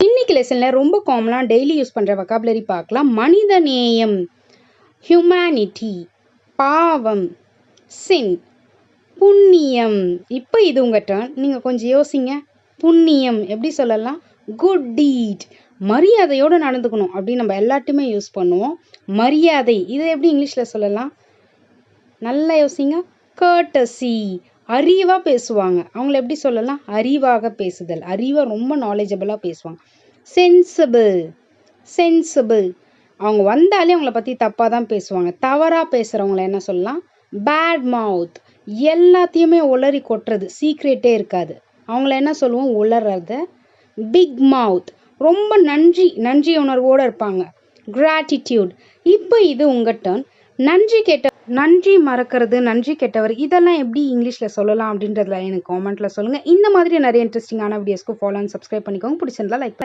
இன்னைக்கு லெசன்ல ரொம்ப காமனாக டெய்லி யூஸ் பண்ணுற வொக்காபுலரி பார்க்கலாம். மனித நேயம், ஹியூமனிட்டி, பாவம், சின், புண்ணியம். இப்போ இது உங்கள் டர்ன். நீங்கள் கொஞ்சம் யோசிங்க. புண்ணியம் எப்படி சொல்லலாம்? குட் டீட். மரியாதையோடு நடந்துக்கணும் அப்படின்னு நம்ம எல்லாத்தையுமே யூஸ் பண்ணுவோம். மரியாதை இதை எப்படி இங்கிலீஷில் சொல்லலாம்? நல்லா யோசிங்க. கர்டசி. அறிவாக பேசுவாங்க, அவங்கள எப்படி சொல்லலாம்? அறிவாக பேசுதல். அறிவாக ரொம்ப நாலேஜபிளாக பேசுவாங்க. சென்சிபிள். சென்சிபிள். அவங்க வந்தாலே அவங்கள பற்றி தப்பாக தான் பேசுவாங்க. தவறாக பேசுகிறவங்கள என்ன சொல்லலாம்? பேட் மவுத். எல்லாத்தையுமே உளறி கொட்டுறது, சீக்ரெட்டே இருக்காது, அவங்கள என்ன சொல்லுவோம்? உளறது. பிக் மவுத். ரொம்ப நன்றி உணர்வோடு இருப்பாங்க. கிராட்டிடியூட். இப்போ இது உங்கள் டர்ன். நன்றி மறக்கிறது, நன்றி கெட்டவர், இதெல்லாம் எப்படி இங்கிலீஷில் சொல்லலாம் அப்படின்றதுல எனக்கு காமெண்ட்டில் சொல்லுங்கள். இந்த மாதிரி நிறைய இன்ட்ரெஸ்டிங்கான வீடியோஸ்க்கு ஃபாலோ அண்ட் சப்ஸ்கிரைப் பண்ணிக்கோங்க. பிடிச்சிருந்தா லைக்